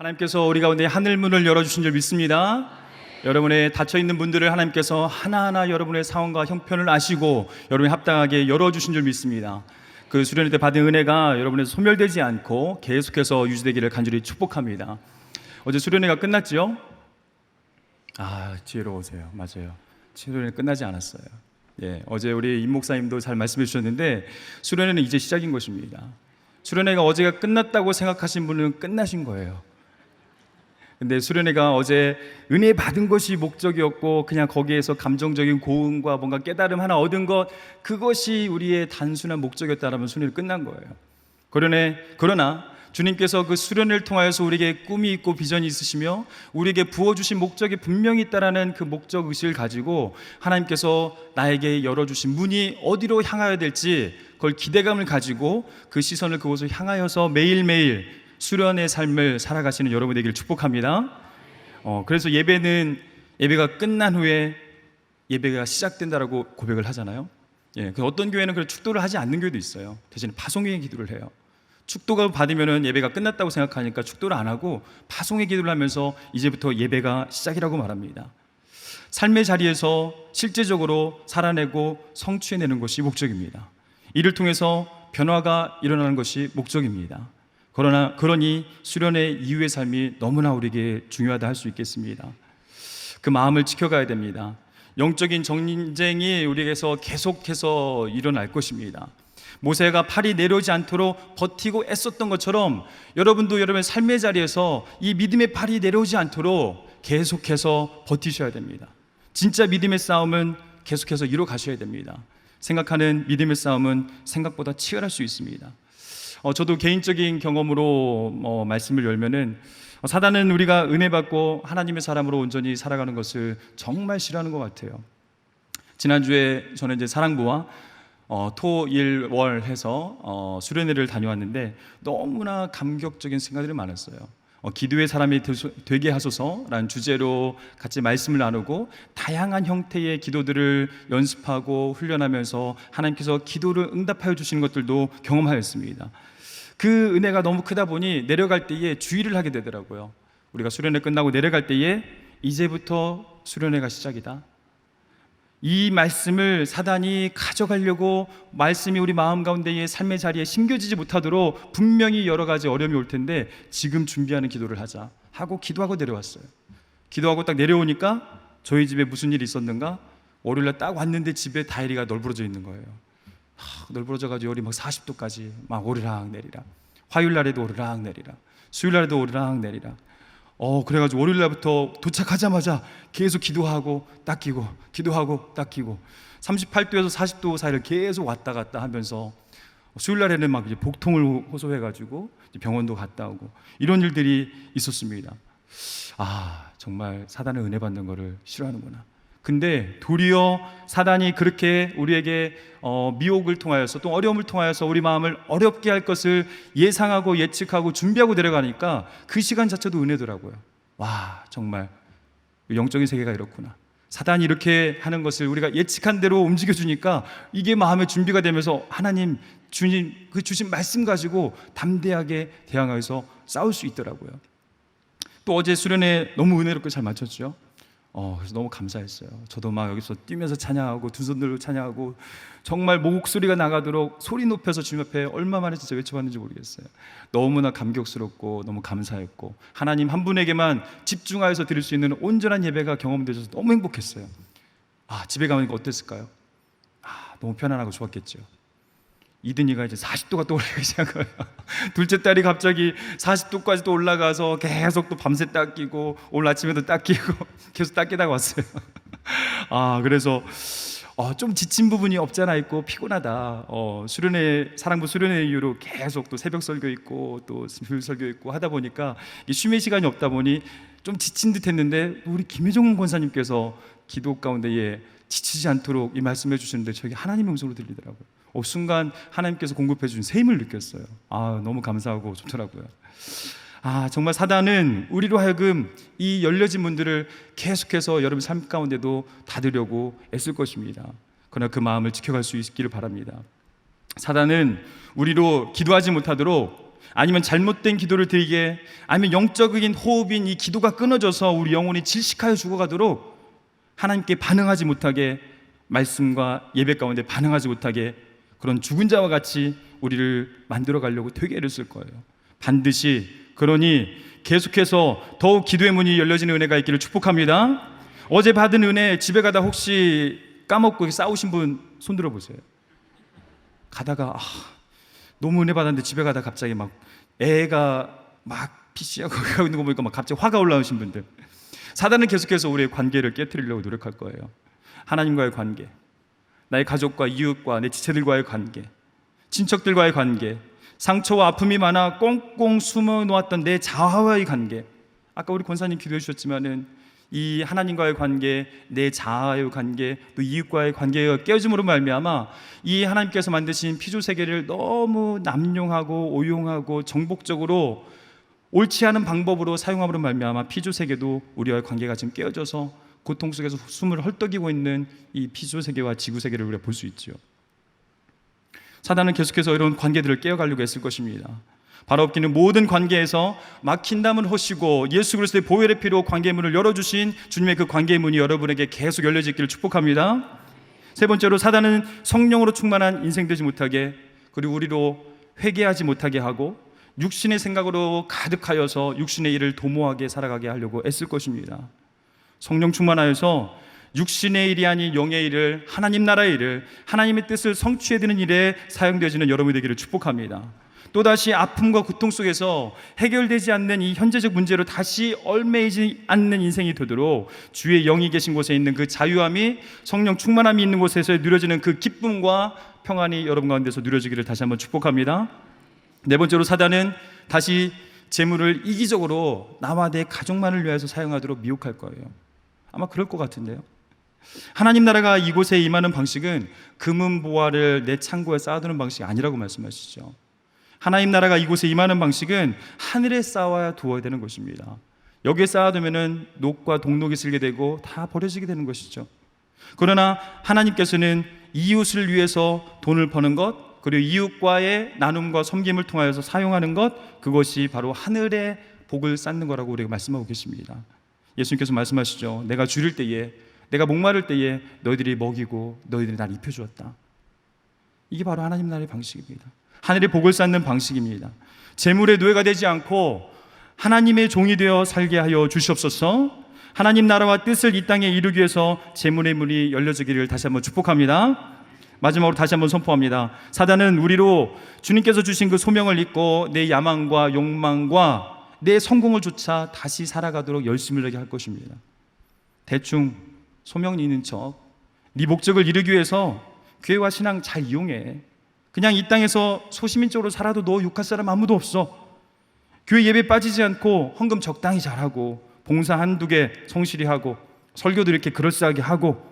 하나님께서 우리 가운데 하늘문을 열어주신 줄 믿습니다. 여러분의 닫혀있는 분들을 하나님께서 하나하나 여러분의 상황과 형편을 아시고 여러분이 합당하게 열어주신 줄 믿습니다. 그 수련회 때 받은 은혜가 여러분의 소멸되지 않고 계속해서 유지되기를 간절히 축복합니다. 어제 수련회가 끝났죠? 지혜로우세요. 맞아요. 수련회 끝나지 않았어요. 어제 우리 임 목사님도 잘 말씀해 주셨는데 수련회는 이제 시작인 것입니다. 수련회가 어제가 끝났다고 생각하신 분은 끝나신 거예요. 근데 수련회가 어제 은혜 받은 것이 목적이었고 그냥 거기에서 감정적인 고음과 뭔가 깨달음 하나 얻은 것, 그것이 우리의 단순한 목적이었다면 수련회는 끝난 거예요. 그러나 주님께서 그 수련회를 통하여서 우리에게 꿈이 있고 비전이 있으시며 우리에게 부어주신 목적이 분명히 있다라는 그 목적의식을 가지고 하나님께서 나에게 열어주신 문이 어디로 향하여야 될지 그걸 기대감을 가지고 그 시선을 그곳을 향하여서 매일매일 수련의 삶을 살아가시는 여러분 되기를 축복합니다. 그래서 예배가 끝난 후에 예배가 시작된다라고 고백을 하잖아요. 어떤 교회는 그 축도를 하지 않는 교회도 있어요. 대신에 파송의 기도를 해요. 축도가 받으면 예배가 끝났다고 생각하니까 축도를 안 하고 파송의 기도를 하면서 이제부터 예배가 시작이라고 말합니다. 삶의 자리에서 실제적으로 살아내고 성취해내는 것이 목적입니다. 이를 통해서 변화가 일어나는 것이 목적입니다. 그러니 수련회 이후의 삶이 너무나 우리에게 중요하다 할 수 있겠습니다. 그 마음을 지켜가야 됩니다. 영적인 전쟁이 우리에게서 계속해서 일어날 것입니다. 모세가 팔이 내려오지 않도록 버티고 애썼던 것처럼 여러분도 여러분의 삶의 자리에서 이 믿음의 팔이 내려오지 않도록 계속해서 버티셔야 됩니다. 진짜 믿음의 싸움은 계속해서 이뤄 가셔야 됩니다. 생각하는 믿음의 싸움은 생각보다 치열할 수 있습니다. 저도 개인적인 경험으로 말씀을 열면은 사단은 우리가 은혜 받고 하나님의 사람으로 온전히 살아가는 것을 정말 싫어하는 것 같아요. 지난주에 저는 이제 사랑부와 토, 일, 월 해서 수련회를 다녀왔는데 너무나 감격적인 생각들이 많았어요. 기도의 사람이 되게 하소서라는 주제로 같이 말씀을 나누고 다양한 형태의 기도들을 연습하고 훈련하면서 하나님께서 기도를 응답하여 주시는 것들도 경험하였습니다. 그 은혜가 너무 크다 보니 내려갈 때에 주의를 하게 되더라고요. 우리가 수련회 끝나고 내려갈 때에 이제부터 수련회가 시작이다. 이 말씀을 사단이 가져가려고 말씀이 우리 마음 가운데의 삶의 자리에 심겨지지 못하도록 분명히 여러 가지 어려움이 올 텐데 지금 준비하는 기도를 하자 하고 기도하고 내려왔어요. 기도하고 딱 내려오니까 저희 집에 무슨 일이 있었는가? 월요일날 딱 왔는데 집에 다이리가 널브러져 있는 거예요. 널브러져가지고 열이 막 40도까지 막 오르락 내리락. 화요일날에도 오르락 내리락. 수요일날에도 오르락 내리락. 그래가지고 월요일날부터 도착하자마자 계속 기도하고 닦이고 기도하고 닦이고 38도에서 40도 사이를 계속 왔다 갔다 하면서 수요일날에는 막 이제 복통을 호소해가지고 병원도 갔다 오고 이런 일들이 있었습니다. 정말 사단은 은혜 받는 거를 싫어하는구나. 근데 도리어 사단이 그렇게 우리에게 미혹을 통하여서 또 어려움을 통하여서 우리 마음을 어렵게 할 것을 예상하고 예측하고 준비하고 내려가니까 그 시간 자체도 은혜더라고요. 정말 영적인 세계가 이렇구나. 사단이 이렇게 하는 것을 우리가 예측한 대로 움직여주니까 이게 마음의 준비가 되면서 하나님 주님 그 주신 말씀 가지고 담대하게 대항하여서 싸울 수 있더라고요. 또 어제 수련회 너무 은혜롭게 잘 마쳤죠. 그래서 너무 감사했어요. 저도 막 여기서 뛰면서 찬양하고 두 손 들고 찬양하고 정말 목소리가 나가도록 소리 높여서 주님 앞에 얼마만에 진짜 외쳐봤는지 모르겠어요. 너무나 감격스럽고 너무 감사했고 하나님 한 분에게만 집중하여서 드릴 수 있는 온전한 예배가 경험되셔서 너무 행복했어요. 집에 가니까 어땠을까요? 너무 편안하고 좋았겠죠. 이든이가 이제 40도가 또 올라가기 시작한 거예요. 둘째 딸이 갑자기 40도까지 또 올라가서 계속 또 밤새 닦이고 오늘 아침에도 닦이고 계속 닦이다가 왔어요. 그래서 좀 지친 부분이 없잖아 있고 피곤하다. 사랑부 수련회 이후로 계속 또 새벽 설교 있고 또 주일 설교 있고 하다 보니까 쉼의 시간이 없다 보니 좀 지친 듯 했는데 우리 김혜정 권사님께서 기도 가운데에 지치지 않도록 이 말씀해 주시는데 저에게 하나님의 음성으로 들리더라고요. 순간 하나님께서 공급해 주신 새 힘을 느꼈어요. 너무 감사하고 좋더라고요. 정말 사단은 우리로 하여금 이 열려진 문들을 계속해서 여러분 삶 가운데도 닫으려고 애쓸 것입니다. 그러나 그 마음을 지켜갈 수 있기를 바랍니다. 사단은 우리로 기도하지 못하도록 아니면 잘못된 기도를 드리게, 아니면 영적인 호흡인 이 기도가 끊어져서 우리 영혼이 질식하여 죽어가도록 하나님께 반응하지 못하게, 말씀과 예배 가운데 반응하지 못하게 그런 죽은 자와 같이 우리를 만들어 가려고 되게 애를 쓸 거예요. 반드시. 그러니 계속해서 더욱 기도의 문이 열려지는 은혜가 있기를 축복합니다. 어제 받은 은혜 집에 가다 혹시 까먹고 싸우신 분 손 들어보세요. 가다가 너무 은혜 받았는데 집에 가다 갑자기 막 애가 막 PC하고 하고 있는 거 보니까 막 갑자기 화가 올라오신 분들, 사단은 계속해서 우리의 관계를 깨트리려고 노력할 거예요. 하나님과의 관계, 나의 가족과 이웃과 내 지체들과의 관계, 친척들과의 관계, 상처와 아픔이 많아 꽁꽁 숨어 놓았던 내 자아와의 관계. 아까 우리 권사님 기도해 주셨지만은 이 하나님과의 관계, 내 자아의 관계, 또 이웃과의 관계가 깨어짐으로 말미암아 이 하나님께서 만드신 피조 세계를 너무 남용하고 오용하고 정복적으로 옳지 않은 방법으로 사용함으로 말미암아 피조 세계도 우리와의 관계가 지금 깨어져서 고통 속에서 숨을 헐떡이고 있는 이 피조 세계와 지구 세계를 우리가 볼 수 있죠. 사단은 계속해서 이런 관계들을 깨어가려고 했을 것입니다. 바로 없기는 모든 관계에서 막힌 담을 허시고 예수 그리스도의 보혈의 피로 관계의 문을 열어주신 주님의 그 관계의 문이 여러분에게 계속 열려지기를 축복합니다. 세 번째로, 사단은 성령으로 충만한 인생 되지 못하게, 그리고 우리로 회개하지 못하게 하고 육신의 생각으로 가득하여서 육신의 일을 도모하게 살아가게 하려고 애쓸 것입니다. 성령 충만하여서 육신의 일이 아닌 영의 일을, 하나님 나라의 일을, 하나님의 뜻을 성취해드리는 일에 사용되어지는 여러분이 되기를 축복합니다. 또다시 아픔과 고통 속에서 해결되지 않는 이 현재적 문제로 다시 얽매이지 않는 인생이 되도록 주의 영이 계신 곳에 있는 그 자유함이, 성령 충만함이 있는 곳에서 누려지는 그 기쁨과 평안이 여러분 가운데서 누려지기를 다시 한번 축복합니다. 네 번째로, 사단은 다시 재물을 이기적으로 나와 내 가족만을 위해서 사용하도록 미혹할 거예요. 아마 그럴 것 같은데요. 하나님 나라가 이곳에 임하는 방식은 금은 보화를 내 창고에 쌓아두는 방식이 아니라고 말씀하시죠. 하나님 나라가 이곳에 임하는 방식은 하늘에 쌓아 두어야 되는 것입니다. 여기에 쌓아두면은 녹과 동록이 슬게 되고 다 버려지게 되는 것이죠. 그러나 하나님께서는 이웃을 위해서 돈을 버는 것, 그리고 이웃과의 나눔과 섬김을 통하여서 사용하는 것, 그것이 바로 하늘의 복을 쌓는 거라고 우리가 말씀하고 계십니다. 예수님께서 말씀하시죠. 내가 줄일 때에, 내가 목마를 때에 너희들이 먹이고 너희들이 날 입혀주었다. 이게 바로 하나님 나라의 방식입니다. 하늘의 복을 쌓는 방식입니다. 재물의 노예가 되지 않고 하나님의 종이 되어 살게 하여 주시옵소서. 하나님 나라와 뜻을 이 땅에 이루기 위해서 재물의 문이 열려지기를 다시 한번 축복합니다. 마지막으로 다시 한번 선포합니다. 사단은 우리로 주님께서 주신 그 소명을 잊고 내 야망과 욕망과 내 성공을 쫓아 다시 살아가도록 열심을 내게 할 것입니다. 대충 소명 있는 척, 네 목적을 이루기 위해서 교회와 신앙 잘 이용해. 그냥 이 땅에서 소시민적으로 살아도 너 욕할 사람 아무도 없어. 교회 예배 빠지지 않고 헌금 적당히 잘하고 봉사 한두 개 성실히 하고 설교도 이렇게 그럴싸하게 하고,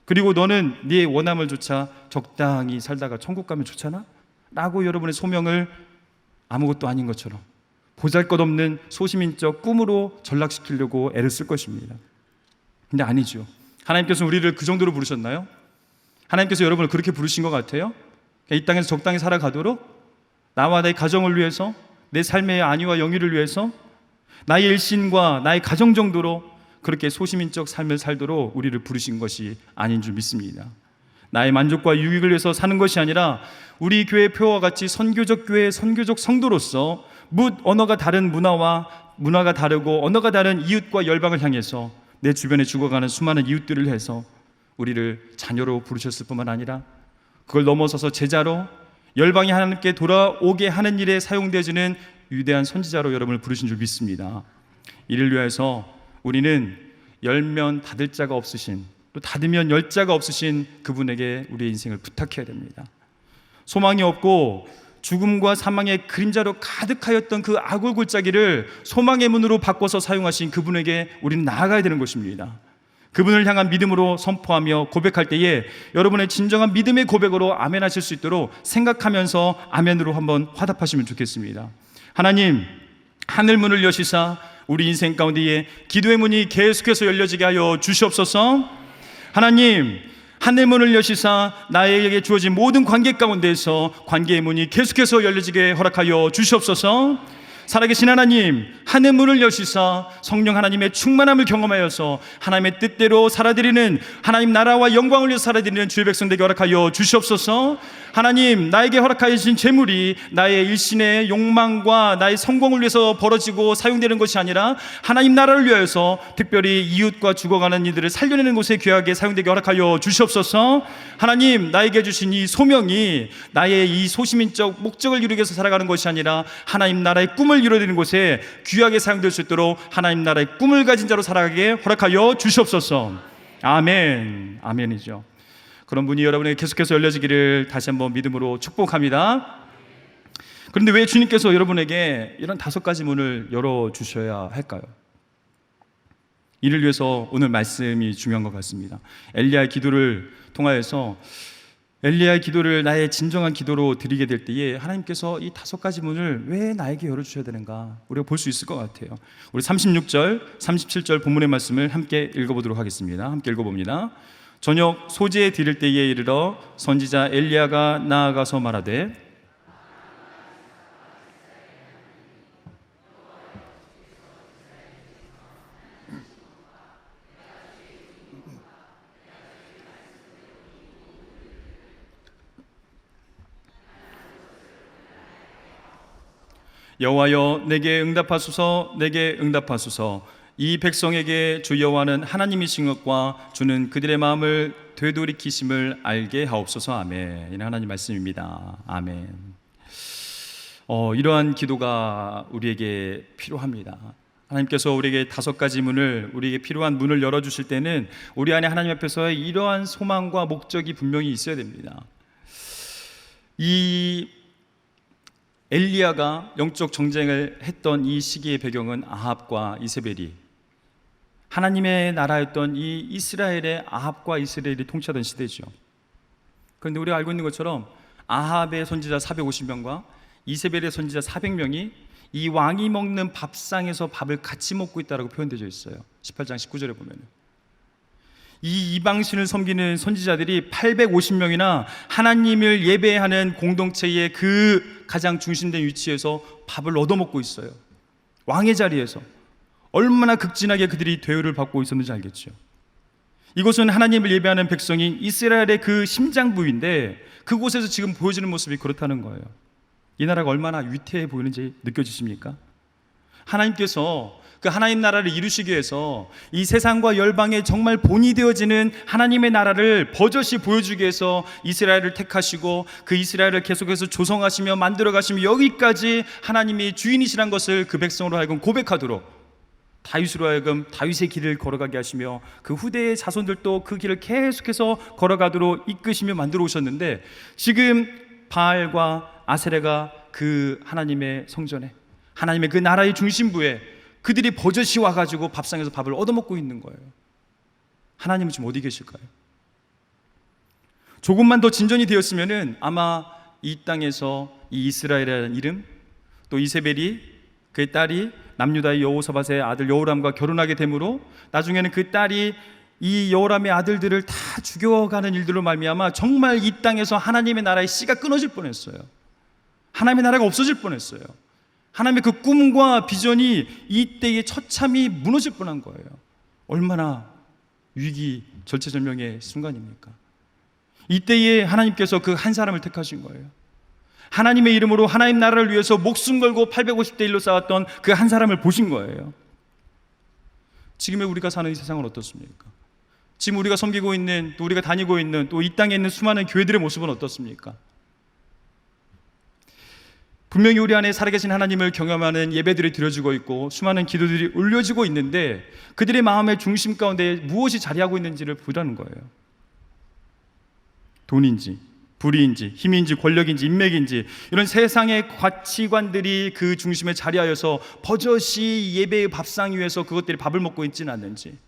그리고 너는 네 원함을 조차 적당히 살다가 천국 가면 좋잖아? 라고 여러분의 소명을 아무것도 아닌 것처럼 보잘것없는 소시민적 꿈으로 전락시키려고 애를 쓸 것입니다. 근데 아니죠. 하나님께서 우리를 그 정도로 부르셨나요? 하나님께서 여러분을 그렇게 부르신 것 같아요? 이 땅에서 적당히 살아가도록, 나와 내 가정을 위해서, 내 삶의 안위와 영위를 위해서, 나의 일신과 나의 가정 정도로 그렇게 소시민적 삶을 살도록 우리를 부르신 것이 아닌 줄 믿습니다. 나의 만족과 유익을 위해서 사는 것이 아니라 우리 교회 표와 같이 선교적 교회, 선교적 성도로서 언어가 다른 문화가 다르고 언어가 다른 이웃과 열방을 향해서 내 주변에 죽어가는 수많은 이웃들을 해서 우리를 자녀로 부르셨을 뿐만 아니라 그걸 넘어서서 제자로 열방이 하나님께 돌아오게 하는 일에 사용되어지는 위대한 선지자로 여러분을 부르신 줄 믿습니다. 이를 위해서 우리는 열면 닫을 자가 없으신, 또 닫으면 열 자가 없으신 그분에게 우리의 인생을 부탁해야 됩니다. 소망이 없고 죽음과 사망의 그림자로 가득하였던 그 악을 골짜기를 소망의 문으로 바꿔서 사용하신 그분에게 우리는 나아가야 되는 것입니다. 그분을 향한 믿음으로 선포하며 고백할 때에 여러분의 진정한 믿음의 고백으로 아멘 하실 수 있도록 생각하면서 아멘으로 한번 화답하시면 좋겠습니다. 하나님, 하늘 문을 여시사 우리 인생 가운데에 기도의 문이 계속해서 열려지게 하여 주시옵소서. 하나님, 하늘 문을 여시사 나에게 주어진 모든 관계 가운데에서 관계의 문이 계속해서 열려지게 허락하여 주시옵소서. 살아계신 하나님, 하늘 문을 여시사 성령 하나님의 충만함을 경험하여서 하나님의 뜻대로 살아드리는, 하나님 나라와 영광을 위해 살아드리는 주의 백성 되게 허락하여 주시옵소서. 하나님, 나에게 허락하여 주신 재물이 나의 일신의 욕망과 나의 성공을 위해서 벌어지고 사용되는 것이 아니라 하나님 나라를 위하여서 특별히 이웃과 죽어가는 이들을 살려내는 곳에 귀하게 사용되게 허락하여 주시옵소서. 하나님, 나에게 주신 이 소명이 나의 이 소시민적 목적을 이루기 위해서 살아가는 것이 아니라 하나님 나라의 꿈을 이루어지는 곳에 귀하게 사용될 수 있도록 하나님 나라의 꿈을 가진 자로 살아가게 허락하여 주시옵소서. 아멘. 아멘이죠. 그런 문이 여러분에게 계속해서 열려지기를 다시 한번 믿음으로 축복합니다. 그런데 왜 주님께서 여러분에게 이런 5가지 문을 열어주셔야 할까요? 이를 위해서 오늘 말씀이 중요한 것 같습니다. 엘리야의 기도를 통하여서 엘리야의 기도를 나의 진정한 기도로 드리게 될 때에 하나님께서 이 5가지 문을 왜 나에게 열어주셔야 되는가 우리가 볼 수 있을 것 같아요. 우리 36절, 37절 본문의 말씀을 함께 읽어보도록 하겠습니다. 함께 읽어봅니다. 저녁 소재에 드릴 때에 이르러 선지자 엘리야가 나아가서 말하되 여호와여 내게 응답하소서, 내게 응답하소서. 이 백성에게 주 여호와는 하나님이신 것과 주는 그들의 마음을 되돌이키심을 알게 하옵소서. 아멘. 이는 하나님 말씀입니다. 아멘. 이러한 기도가 우리에게 필요합니다. 하나님께서 우리에게 5가지 문을, 우리에게 필요한 문을 열어주실 때는 우리 안에 하나님 앞에서의 이러한 소망과 목적이 분명히 있어야 됩니다. 이 엘리야가 영적 정쟁을 했던 이 시기의 배경은 아합과 이세벨이, 하나님의 나라였던 이 이스라엘의 아합과 이스라엘이 통치하던 시대죠. 그런데 우리가 알고 있는 것처럼 아합의 선지자 450명과 이세벨의 선지자 400명이 이 왕이 먹는 밥상에서 밥을 같이 먹고 있다고 표현되어 있어요. 18장 19절에 보면 이 이방신을 섬기는 선지자들이 850명이나 하나님을 예배하는 공동체의 그 가장 중심된 위치에서 밥을 얻어먹고 있어요. 왕의 자리에서. 얼마나 극진하게 그들이 대우를 받고 있었는지 알겠죠. 이곳은 하나님을 예배하는 백성인 이스라엘의 그 심장부인데 그곳에서 지금 보여지는 모습이 그렇다는 거예요. 이 나라가 얼마나 위태해 보이는지 느껴지십니까? 하나님께서 그 하나님 나라를 이루시기 위해서 이 세상과 열방에 정말 본이 되어지는 하나님의 나라를 버젓이 보여주기 위해서 이스라엘을 택하시고 그 이스라엘을 계속해서 조성하시며 만들어가시며 여기까지 하나님이 주인이시란 것을 그 백성으로 하여금 고백하도록 다윗으로 하여금 다윗의 길을 걸어가게 하시며 그 후대의 자손들도 그 길을 계속해서 걸어가도록 이끄시며 만들어 오셨는데 지금 바알과 아세레가 그 하나님의 성전에, 하나님의 그 나라의 중심부에 그들이 버젓이 와가지고 밥상에서 밥을 얻어먹고 있는 거예요. 하나님은 지금 어디 계실까요? 조금만 더 진전이 되었으면은 아마 이 땅에서 이 이스라엘이라는 이름, 또 이세벨이 그의 딸이 남유다의 여호사밧의 아들 여호람과 결혼하게 되므로 나중에는 그 딸이 이 여호람의 아들들을 다 죽여가는 일들로 말미암아 정말 이 땅에서 하나님의 나라의 씨가 끊어질 뻔했어요. 하나님의 나라가 없어질 뻔했어요. 하나님의 그 꿈과 비전이 이때의 처참히 무너질 뻔한 거예요. 얼마나 위기 절체절명의 순간입니까? 이때에 하나님께서 그 한 사람을 택하신 거예요. 하나님의 이름으로 하나님 나라를 위해서 목숨 걸고 850대 1로 싸웠던 그 한 사람을 보신 거예요. 지금의 우리가 사는 이 세상은 어떻습니까? 지금 우리가 섬기고 있는, 또 우리가 다니고 있는, 또 이 땅에 있는 수많은 교회들의 모습은 어떻습니까? 분명히 우리 안에 살아계신 하나님을 경험하는 예배들이 드려지고 있고 수많은 기도들이 올려지고 있는데 그들의 마음의 중심 가운데 무엇이 자리하고 있는지를 보라는 거예요. 돈인지 부리인지 힘인지 권력인지 인맥인지 이런 세상의 가치관들이 그 중심에 자리하여서 버젓이 예배의 밥상 위에서 그것들이 밥을 먹고 있지는 않는지,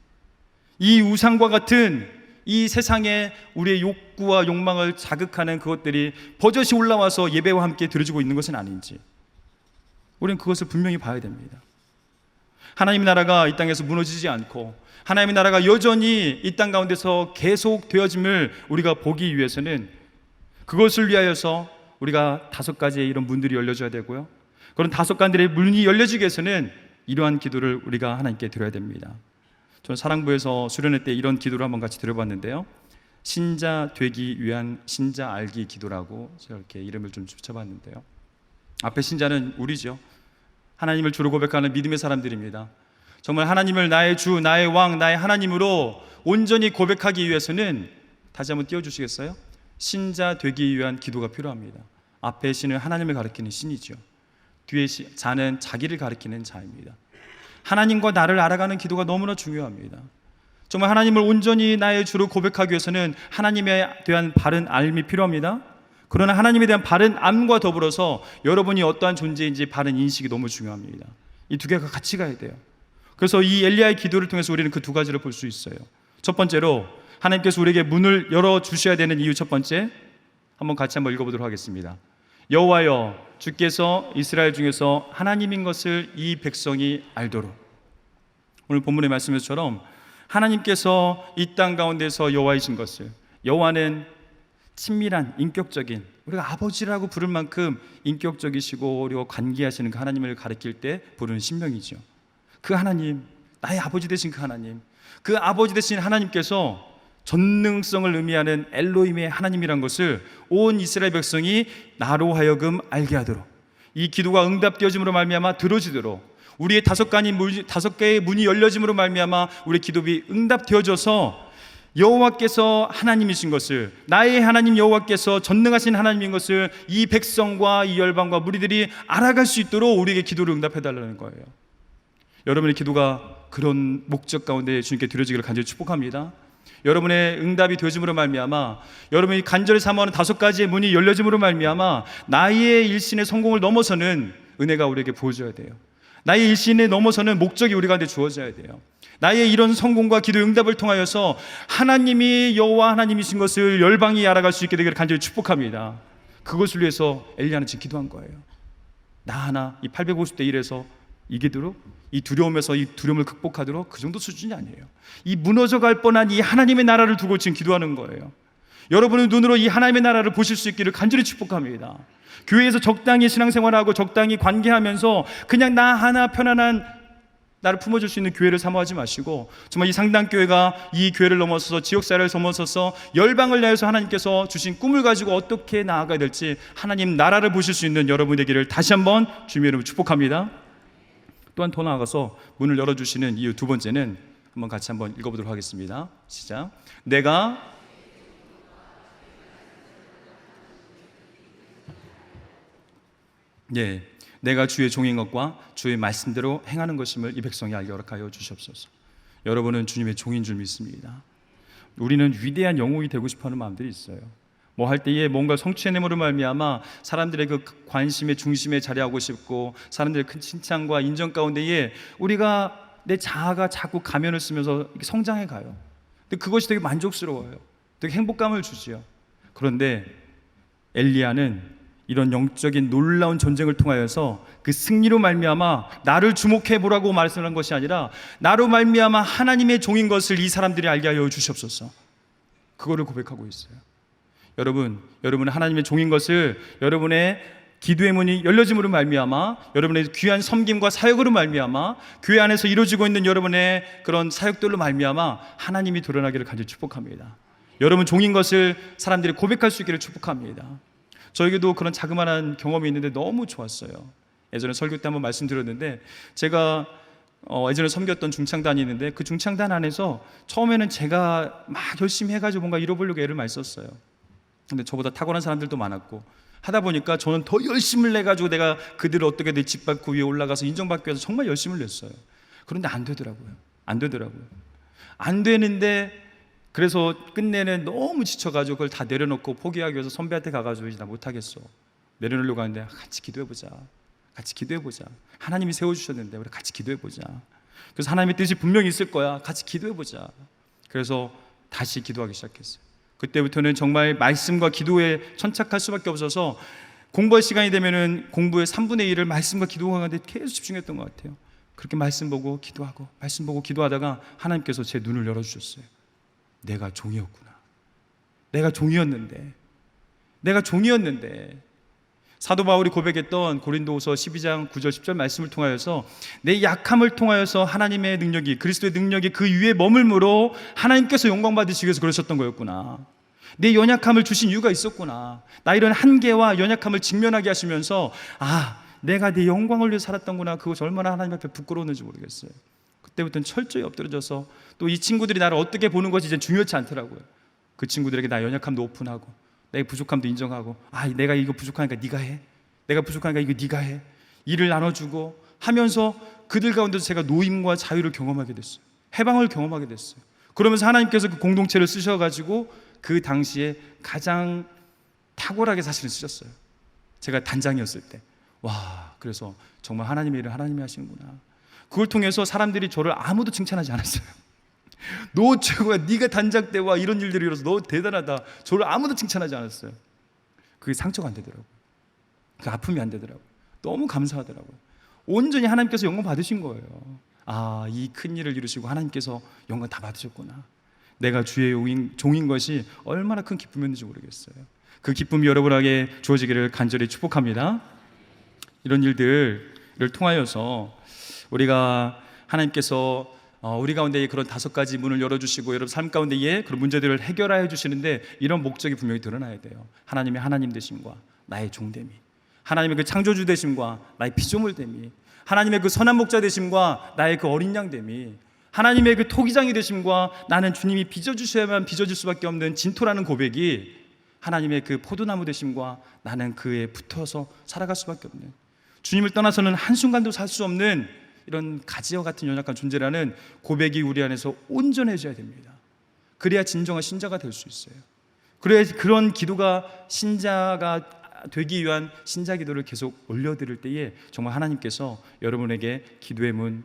이 우상과 같은 이 세상에 우리의 욕구와 욕망을 자극하는 그것들이 버젓이 올라와서 예배와 함께 드려지고 있는 것은 아닌지 우리는 그것을 분명히 봐야 됩니다. 하나님의 나라가 이 땅에서 무너지지 않고 하나님의 나라가 여전히 이 땅 가운데서 계속 되어짐을 우리가 보기 위해서는, 그것을 위하여서 우리가 5가지의 이런 문들이 열려져야 되고요, 그런 5가지의 문이 열려지기 위해서는 이러한 기도를 우리가 하나님께 드려야 됩니다. 저는 사랑부에서 수련회 때 이런 기도를 한번 같이 드려봤는데요, 신자 되기 위한 신자 알기 기도라고 제가 이렇게 이름을 좀 붙여봤는데요, 앞에 신자는 우리죠. 하나님을 주로 고백하는 믿음의 사람들입니다. 정말 하나님을 나의 주, 나의 왕, 나의 하나님으로 온전히 고백하기 위해서는, 다시 한번 띄워주시겠어요? 신자 되기 위한 기도가 필요합니다. 앞에 신은 하나님을 가리키는 신이죠. 뒤에 자는 자기를 가리키는 자입니다. 하나님과 나를 알아가는 기도가 너무나 중요합니다. 정말 하나님을 온전히 나의 주로 고백하기 위해서는 하나님에 대한 바른 알미 필요합니다. 그러나 하나님에 대한 바른 암과 더불어서 여러분이 어떠한 존재인지 바른 인식이 너무 중요합니다. 이 두 개가 같이 가야 돼요. 그래서 이 엘리야의 기도를 통해서 우리는 그 2가지를 볼 수 있어요. 첫 번째로 하나님께서 우리에게 문을 열어주셔야 되는 이유, 첫 번째, 한번 같이 한번 읽어보도록 하겠습니다. 여호와여, 주께서 이스라엘 중에서 하나님인 것을 이 백성이 알도록. 오늘 본문의 말씀처럼 하나님께서 이 땅 가운데서 여호와이신 것을, 여호와는 친밀한 인격적인, 우리가 아버지라고 부를 만큼 인격적이시고 그리고 관계하시는 그 하나님을 가리킬 때 부르는 신명이죠. 그 하나님, 나의 아버지 되신 그 하나님, 그 아버지 되신 하나님께서 전능성을 의미하는 엘로힘의 하나님이란 것을 온 이스라엘 백성이 나로 하여금 알게 하도록, 이 기도가 응답되어짐으로 말미암아 들어지도록, 우리의 5개의 문이 열려짐으로 말미암아 우리의 기도가 응답되어져서 여호와께서 하나님이신 것을, 나의 하나님 여호와께서 전능하신 하나님인 것을 이 백성과 이 열방과 무리들이 알아갈 수 있도록 우리에게 기도를 응답해달라는 거예요. 여러분의 기도가 그런 목적 가운데 주님께 드려지기를 간절히 축복합니다. 여러분의 응답이 되어짐으로 말미암아, 여러분이 간절히 사모하는 5가지의 문이 열려짐으로 말미암아 나의 일신의 성공을 넘어서는 은혜가 우리에게 부어져야 돼요. 나의 일신에 넘어서는 목적이 우리 가운데 주어져야 돼요. 나의 이런 성공과 기도 응답을 통하여서 하나님이 여호와 하나님이신 것을 열방이 알아갈 수 있게 되기를 간절히 축복합니다. 그것을 위해서 엘리야는 지금 기도한 거예요. 나 하나 이 850대 1에서 이기도록, 이 두려움에서 이 두려움을 극복하도록, 그 정도 수준이 아니에요. 이 무너져갈 뻔한 이 하나님의 나라를 두고 지금 기도하는 거예요. 여러분의 눈으로 이 하나님의 나라를 보실 수 있기를 간절히 축복합니다. 교회에서 적당히 신앙생활하고 적당히 관계하면서 그냥 나 하나 편안한 나를 품어줄 수 있는 교회를 사모하지 마시고, 정말 이 상당교회가 이 교회를 넘어서서 지역사회를 넘어서서 열방을 위해서 하나님께서 주신 꿈을 가지고 어떻게 나아가야 될지 하나님 나라를 보실 수 있는 여러분 되기를 다시 한번 주님의 이름으로 축복합니다. 또한 더 나아가서 문을 열어주시는 이유 2번째는 한번 같이 한번 읽어보도록 하겠습니다. 시작. 내가 주의 종인 것과 주의 말씀대로 행하는 것임을 이 백성이 알게 허락하여 주시옵소서. 여러분은 주님의 종인 줄 믿습니다. 우리는 위대한 영웅이 되고 싶어하는 마음들이 있어요. 뭐 할 때에 뭔가 성취해내므로 말미암아 사람들의 그 관심의 중심에 자리하고 싶고, 사람들의 큰 칭찬과 인정 가운데에 우리가 내 자아가 자꾸 가면을 쓰면서 성장해 가요. 근데 그것이 되게 만족스러워요. 되게 행복감을 주지요. 그런데 엘리야는 이런 영적인 놀라운 전쟁을 통하여서 그 승리로 말미암아 나를 주목해 보라고 말씀한 것이 아니라 나로 말미암아 하나님의 종인 것을 이 사람들이 알게 하여 주시옵소서, 그거를 고백하고 있어요. 여러분은 하나님의 종인 것을 여러분의 기도의 문이 열려짐으로 말미암아, 여러분의 귀한 섬김과 사역으로 말미암아, 교회 안에서 이루어지고 있는 여러분의 그런 사역들로 말미암아 하나님이 드러나기를 간절히 축복합니다. 여러분 종인 것을 사람들이 고백할 수 있기를 축복합니다. 저에게도 그런 자그마한 경험이 있는데 너무 좋았어요. 예전에 설교 때 한번 말씀드렸는데, 제가 예전에 섬겼던 중창단이 있는데 그 중창단 안에서 처음에는 제가 막 열심히 해가지고 뭔가 이뤄보려고 애를 많이 썼어요. 근데 저보다 탁월한 사람들도 많았고, 하다 보니까 저는 더 열심을 내가지고 내가 그들을 어떻게든 짓밟고 위에 올라가서 인정받기 위해서 정말 열심을 냈어요. 그런데 안 되더라고요. 안 되는데, 그래서 끝내는 너무 지쳐가지고 그걸 다 내려놓고 포기하기 위해서 선배한테 가가지고 이제 나 못하겠어, 내려놓으려고 하는데, 같이 기도해보자. 하나님이 세워주셨는데 우리 같이 기도해보자. 그래서 하나님의 뜻이 분명히 있을 거야, 같이 기도해보자. 그래서 다시 기도하기 시작했어요. 그때부터는 정말 말씀과 기도에 천착할 수밖에 없어서 공부할 시간이 되면은 공부의 3분의 1을 말씀과 기도하는데 계속 집중했던 것 같아요. 그렇게 말씀 보고 기도하고 말씀 보고 기도하다가 하나님께서 제 눈을 열어주셨어요. 내가 종이었구나. 내가 종이었는데 사도 바울이 고백했던 고린도후서 12장 9절 10절 말씀을 통하여서 내 약함을 통하여서 하나님의 능력이, 그리스도의 능력이 그 위에 머물므로 하나님께서 영광 받으시기 위해서 그러셨던 거였구나. 내 연약함을 주신 이유가 있었구나. 나 이런 한계와 연약함을 직면하게 하시면서 내가 네 영광을 위해 살았던구나. 그것이 얼마나 하나님 앞에 부끄러웠는지 모르겠어요. 그때부터는 철저히 엎드려져서 또 이 친구들이 나를 어떻게 보는 것이 이제 중요치 않더라고요. 그 친구들에게 나 연약함도 오픈하고 내 부족함도 인정하고 내가 이거 부족하니까 네가 해. 내가 부족하니까 이거 네가 해. 일을 나눠주고 하면서 그들 가운데서 제가 노임과 자유를 경험하게 됐어요. 해방을 경험하게 됐어요. 그러면서 하나님께서 그 공동체를 쓰셔가지고 그 당시에 가장 탁월하게 사실은 쓰셨어요. 제가 단장이었을 때. 그래서 정말 하나님의 일을 하나님이 하시는구나. 그걸 통해서 사람들이 저를 아무도 칭찬하지 않았어요. 너 최고야. 네가 단장 때 이런 일들이 일어서 너 대단하다. 저를 아무도 칭찬하지 않았어요. 그게 상처가 안 되더라고요. 그 아픔이 안 되더라고요. 너무 감사하더라고요. 온전히 하나님께서 영광 받으신 거예요. 이 큰 일을 이루시고 하나님께서 영광 다 받으셨구나. 내가 주의 종인 것이 얼마나 큰 기쁨이었는지 모르겠어요. 그 기쁨이 여러분에게 주어지기를 간절히 축복합니다. 이런 일들을 통하여서 우리가 하나님께서 우리 가운데 그런 5가지 문을 열어주시고 여러분 삶 가운데에 그런 문제들을 해결하여 주시는데 이런 목적이 분명히 드러나야 돼요. 하나님의 하나님 되심과 나의 종됨이, 하나님의 그 창조주 되심과 나의 피조물됨이, 하나님의 그 선한 목자 되심과 나의 그 어린 양 됨이, 하나님의 그 토기장이 되심과 나는 주님이 빚어주셔야만 빚어질 수밖에 없는 진토라는 고백이, 하나님의 그 포도나무 되심과 나는 그에 붙어서 살아갈 수밖에 없는, 주님을 떠나서는 한순간도 살 수 없는 이런 가지와 같은 연약한 존재라는 고백이 우리 안에서 온전해져야 됩니다. 그래야 진정한 신자가 될 수 있어요. 그래야 그런 기도가 신자가 되기 위한 신자 기도를 계속 올려드릴 때에 정말 하나님께서 여러분에게 기도의 문,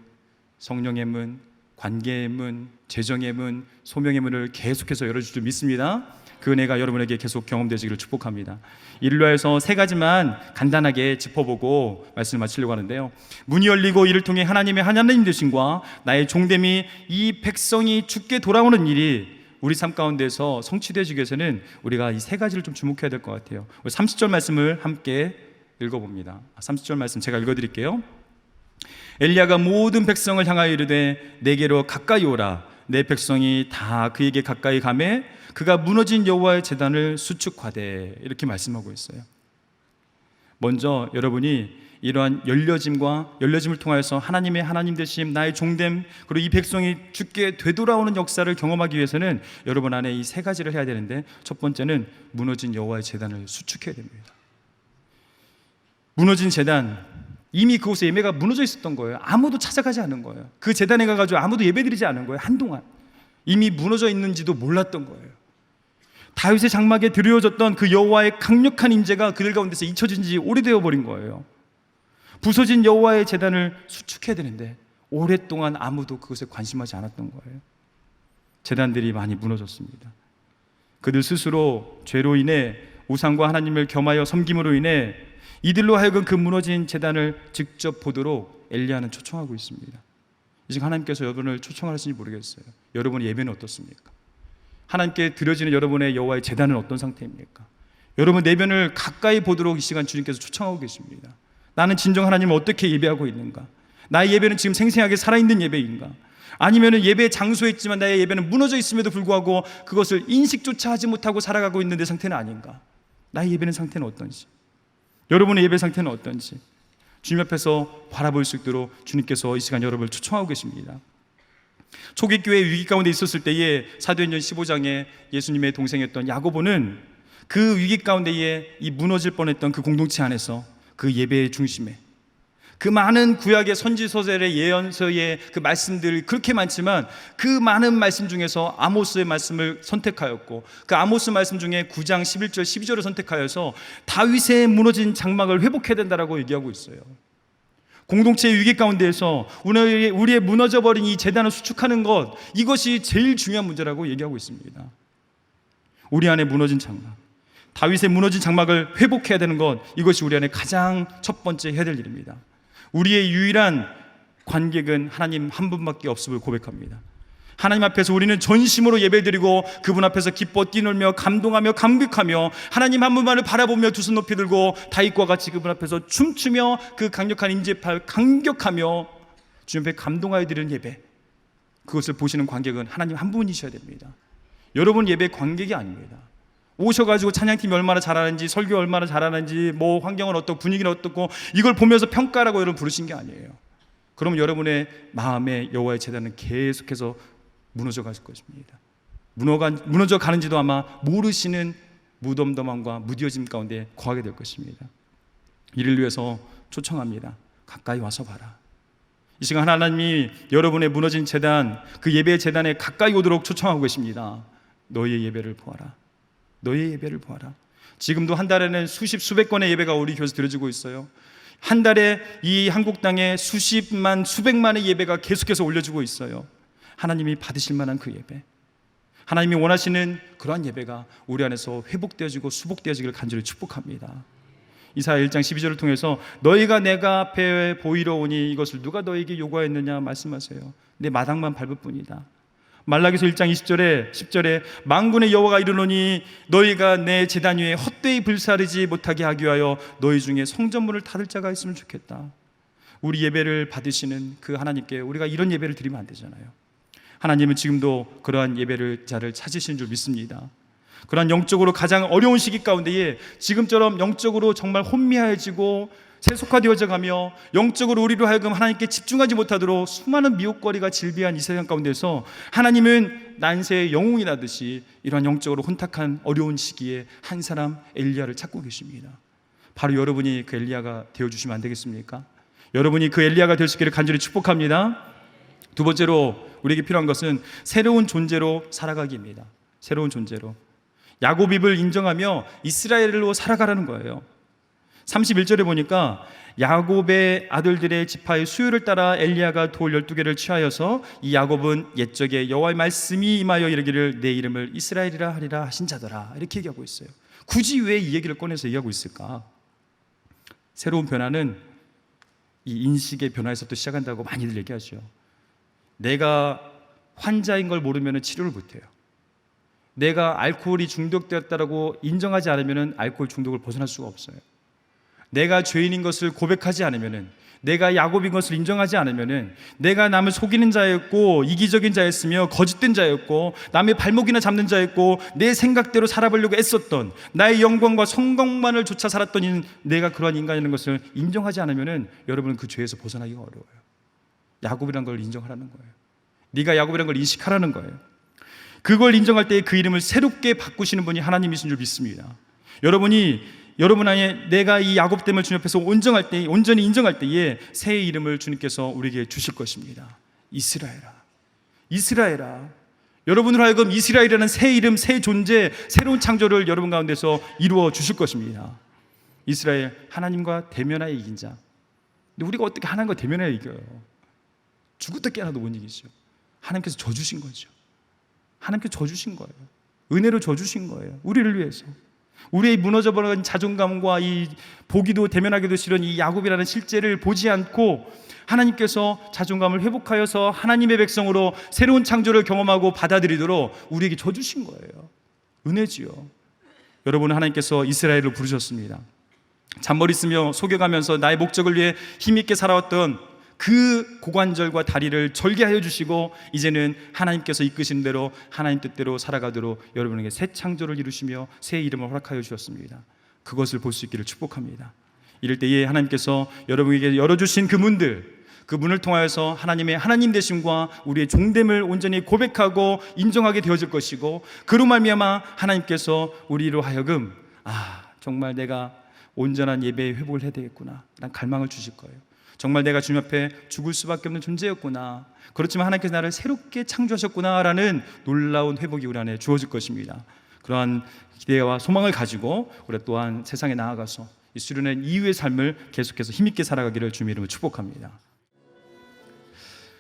성령의 문, 관계의 문, 재정의 문, 소명의 문을 계속해서 열어줄 줄 믿습니다. 그 은혜가 여러분에게 계속 경험되시기를 축복합니다. 이를 위해서 3가지만 간단하게 짚어보고 말씀을 마치려고 하는데요. 문이 열리고 이를 통해 하나님의 하나님 되심과 나의 종됨이 이 백성이 주께 돌아오는 일이 우리 삶 가운데서 성취되기 위해서는 우리가 이 3가지를 좀 주목해야 될 것 같아요. 30절 말씀을 함께 읽어봅니다. 30절 말씀 제가 읽어드릴게요. 엘리야가 모든 백성을 향하여 이르되 내게로 가까이 오라. 내 백성이 다 그에게 가까이 가매 그가 무너진 여호와의 제단을 수축하되, 이렇게 말씀하고 있어요. 먼저 여러분이 이러한 열려짐을 통하여서 하나님의 하나님 되심, 나의 종됨, 그리고 이 백성이 주께 되돌아오는 역사를 경험하기 위해서는 여러분 안에 이 3가지를 해야 되는데, 첫 번째는 무너진 여호와의 제단을 수축해야 됩니다. 무너진 제단, 이미 그곳에 예배가 무너져 있었던 거예요. 아무도 찾아가지 않은 거예요. 그 제단에 가가지고 아무도 예배드리지 않은 거예요. 한동안 이미 무너져 있는지도 몰랐던 거예요. 다윗의 장막에 드려졌던 그 여호와의 강력한 임재가 그들 가운데서 잊혀진 지 오래되어 버린 거예요. 부서진 여호와의 제단을 수축해야 되는데 오랫동안 아무도 그것에 관심하지 않았던 거예요. 제단들이 많이 무너졌습니다. 그들 스스로 죄로 인해 우상과 하나님을 겸하여 섬김으로 인해 이들로 하여금 그 무너진 제단을 직접 보도록 엘리야는 초청하고 있습니다. 이제 하나님께서 여러분을 초청하실지 모르겠어요. 여러분의 예배는 어떻습니까? 하나님께 드려지는 여러분의 여호와의 제단은 어떤 상태입니까? 여러분 내면을 가까이 보도록 이 시간 주님께서 초청하고 계십니다. 나는 진정 하나님을 어떻게 예배하고 있는가? 나의 예배는 지금 생생하게 살아있는 예배인가? 아니면 예배 장소에 있지만 나의 예배는 무너져 있음에도 불구하고 그것을 인식조차 하지 못하고 살아가고 있는 내 상태는 아닌가? 나의 예배는 상태는 어떤지, 여러분의 예배 상태는 어떤지 주님 앞에서 바라볼 수 있도록 주님께서 이 시간 여러분을 초청하고 계십니다. 초기교회 위기 가운데 있었을 때에 사도행전 15장에 예수님의 동생이었던 야고보는 그 위기 가운데에 이 무너질 뻔했던 그 공동체 안에서 그 예배의 중심에 그 많은 구약의 선지서절의 예언서의 그 말씀들이 그렇게 많지만 그 많은 말씀 중에서 아모스의 말씀을 선택하였고 그 아모스 말씀 중에 9장 11절 12절을 선택하여서 다윗의 무너진 장막을 회복해야 된다라고 얘기하고 있어요. 공동체의 위기 가운데에서 우리의 무너져버린 이 제단을 수축하는 것, 이것이 제일 중요한 문제라고 얘기하고 있습니다. 우리 안에 무너진 장막, 다윗의 무너진 장막을 회복해야 되는 것, 이것이 우리 안에 가장 첫 번째 해야 될 일입니다. 우리의 유일한 관객은 하나님 한 분밖에 없음을 고백합니다. 하나님 앞에서 우리는 전심으로 예배드리고 그분 앞에서 기뻐 뛰놀며 감동하며 감격하며 하나님 한 분만을 바라보며 두 손 높이 들고 다윗과 같이 그분 앞에서 춤추며 그 강력한 임재팔 감격하며 주님 앞에 감동하여 드리는 예배, 그것을 보시는 관객은 하나님 한 분이셔야 됩니다. 여러분 예배 관객이 아닙니다. 오셔가지고 찬양팀이 얼마나 잘하는지, 설교 얼마나 잘하는지, 뭐 환경은 어떻고 분위기는 어떻고 이걸 보면서 평가라고 여러분 부르신 게 아니에요. 그럼 여러분의 마음에 여호와의 제단은 계속해서 무너져 갈 것입니다. 무너져 가는지도 아마 모르시는 무덤덤함과 무뎌짐 가운데 거하게 될 것입니다. 이를 위해서 초청합니다. 가까이 와서 봐라. 이 시간 하나님이 여러분의 무너진 제단, 그 예배의 제단에 가까이 오도록 초청하고 계십니다. 너희의 예배를 보아라. 너희의 예배를 보아라. 지금도 한 달에는 수십 수백 건의 예배가 우리 교회에서 드려지고 있어요. 한 달에 이 한국 땅에 수십만 수백만의 예배가 계속해서 올려지고 있어요. 하나님이 받으실 만한 그 예배, 하나님이 원하시는 그러한 예배가 우리 안에서 회복되어지고 수복되어지기를 간절히 축복합니다. 이사야 1장 12절을 통해서 너희가 내가 앞에 보이러 오니 이것을 누가 너희에게 요구하였느냐 말씀하세요. 내 마당만 밟을 뿐이다. 말라기서 1장 10절에 만군의 여호와가 이르노니 너희가 내 제단 위에 헛되이 불사르지 못하게 하기 위하여 너희 중에 성전문을 닫을 자가 있으면 좋겠다. 우리 예배를 받으시는 그 하나님께 우리가 이런 예배를 드리면 안 되잖아요. 하나님은 지금도 그러한 예배를 자를 찾으시는 줄 믿습니다. 그러한 영적으로 가장 어려운 시기 가운데에 지금처럼 영적으로 정말 혼미해지고 세속화되어져 가며 영적으로 우리로 하여금 하나님께 집중하지 못하도록 수많은 미혹거리가 질비한 이 세상 가운데서 하나님은 난세의 영웅이 나듯이 이러한 영적으로 혼탁한 어려운 시기에 한 사람 엘리야를 찾고 계십니다. 바로 여러분이 그 엘리야가 되어주시면 안 되겠습니까? 여러분이 그 엘리야가 될 수 있기를 간절히 축복합니다. 두 번째로 우리에게 필요한 것은 새로운 존재로 살아가기입니다. 새로운 존재로 야곱입을 인정하며 이스라엘로 살아가라는 거예요. 31절에 보니까 야곱의 아들들의 지파의 수요를 따라 엘리야가 돌 12개를 취하여서 이 야곱은 옛적에 여호와의 말씀이 임하여 이르기를 내 이름을 이스라엘이라 하리라 하신 자더라, 이렇게 얘기하고 있어요. 굳이 왜 이 얘기를 꺼내서 얘기하고 있을까? 새로운 변화는 이 인식의 변화에서부터 시작한다고 많이들 얘기하죠. 내가 환자인 걸 모르면 치료를 못해요. 내가 알코올이 중독되었다고 인정하지 않으면 알코올 중독을 벗어날 수가 없어요. 내가 죄인인 것을 고백하지 않으면, 내가 야곱인 것을 인정하지 않으면, 내가 남을 속이는 자였고 이기적인 자였으며 거짓된 자였고 남의 발목이나 잡는 자였고 내 생각대로 살아보려고 애썼던, 나의 영광과 성공만을 쫓아 살았던 내가 그러한 인간이라는 것을 인정하지 않으면 여러분은 그 죄에서 벗어나기가 어려워요. 야곱이라는 걸 인정하라는 거예요. 네가 야곱이라는 걸 인식하라는 거예요. 그걸 인정할 때 그 이름을 새롭게 바꾸시는 분이 하나님이신 줄 믿습니다. 여러분 안에 내가 이 야곱됨을 주님 앞에서 온전히 인정할 때에 새 이름을 주님께서 우리에게 주실 것입니다. 이스라엘아. 여러분으로 하여금 이스라엘이라는 새 이름, 새 존재, 새로운 창조를 여러분 가운데서 이루어 주실 것입니다. 이스라엘, 하나님과 대면하여 이긴 자. 근데 우리가 어떻게 하나님과 대면하여 이겨요? 죽었다 깨어나도 못 이기죠. 하나님께서 져주신 거죠. 하나님께서 져주신 거예요. 은혜로 져주신 거예요. 우리를 위해서. 우리의 무너져버린 자존감과 이 보기도 대면하기도 싫은 이 야곱이라는 실제를 보지 않고 하나님께서 자존감을 회복하여서 하나님의 백성으로 새로운 창조를 경험하고 받아들이도록 우리에게 져주신 거예요. 은혜지요. 여러분은 하나님께서 이스라엘을 부르셨습니다. 잔머리 쓰며 속여가면서 나의 목적을 위해 힘있게 살아왔던 그 고관절과 다리를 절개하여 주시고 이제는 하나님께서 이끄신 대로 하나님 뜻대로 살아가도록 여러분에게 새 창조를 이루시며 새 이름을 허락하여 주셨습니다. 그것을 볼 수 있기를 축복합니다. 이럴 때에 하나님께서 여러분에게 열어주신 그 문을 통하여서 하나님의 하나님 되심과 우리의 종됨을 온전히 고백하고 인정하게 되어질 것이고, 그로 말미암아 하나님께서 우리로 하여금 정말 내가 온전한 예배의 회복을 해야 되겠구나 라는 갈망을 주실 거예요. 정말 내가 주님 앞에 죽을 수밖에 없는 존재였구나, 그렇지만 하나님께서 나를 새롭게 창조하셨구나라는 놀라운 회복이 우리 안에 주어질 것입니다. 그러한 기대와 소망을 가지고 우리 또한 세상에 나아가서 이 수련회 이후의 삶을 계속해서 힘있게 살아가기를 주님의 이름으로 축복합니다.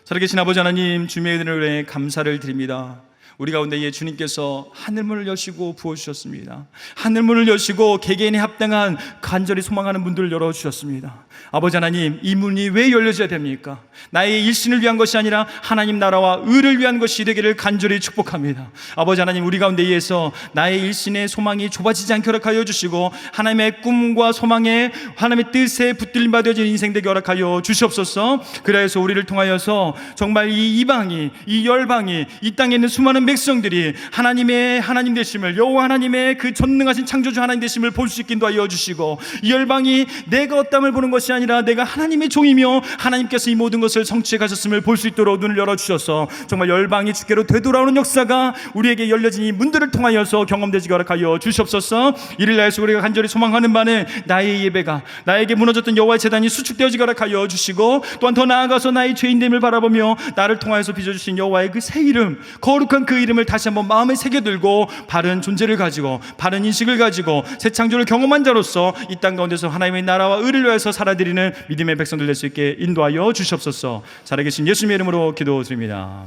살아계신 아버지 하나님, 주님의 은혜에 감사를 드립니다. 우리 가운데에 주님께서 하늘문을 여시고 부어주셨습니다. 하늘문을 여시고 개개인에 합당한 간절히 소망하는 문들을 열어주셨습니다. 아버지 하나님, 이 문이 왜 열려져야 됩니까? 나의 일신을 위한 것이 아니라 하나님 나라와 의를 위한 것이 되기를 간절히 축복합니다. 아버지 하나님, 우리 가운데에서 나의 일신의 소망이 좁아지지 않게 허락하여 주시고 하나님의 꿈과 소망에 하나님의 뜻에 붙들림 받아진 인생 되게 허락하여 주시옵소서. 그래서 우리를 통하여서 정말 이 이방이, 이 열방이, 이 땅에 있는 수많은 백성들이 하나님의 하나님 되심을, 여호와 하나님의 그 전능하신 창조주 하나님 되심을 볼 수 있게 도와여 주시고, 이 열방이 내가 어떠함을 보는 것이 아니라 내가 하나님의 종이며 하나님께서 이 모든 것을 성취해 가셨음을 볼 수 있도록 눈을 열어주셔서 정말 열방이 주께로 되돌아오는 역사가 우리에게 열려진 이 문들을 통하여서 경험되지게 허락하여 주시옵소서. 이를 위해서 우리가 간절히 소망하는 바는 나의 예배가, 나에게 무너졌던 여호와의 제단이 수축되어지게 허락하여 주시고, 또한 더 나아가서 나의 죄인됨을 바라보며 나를 통하여서 빚어주신 여호와의 그 새 이름, 거룩한 그 이름을 다시 한번 마음에 새겨들고 바른 존재를 가지고 바른 인식을 가지고 새 창조를 경험한 자로서 이 땅 가운데서 하나님의 나라와 의를 위해서 살아드리는 믿음의 백성들 될 수 있게 인도하여 주시옵소서. 살아계신 예수님의 이름으로 기도드립니다.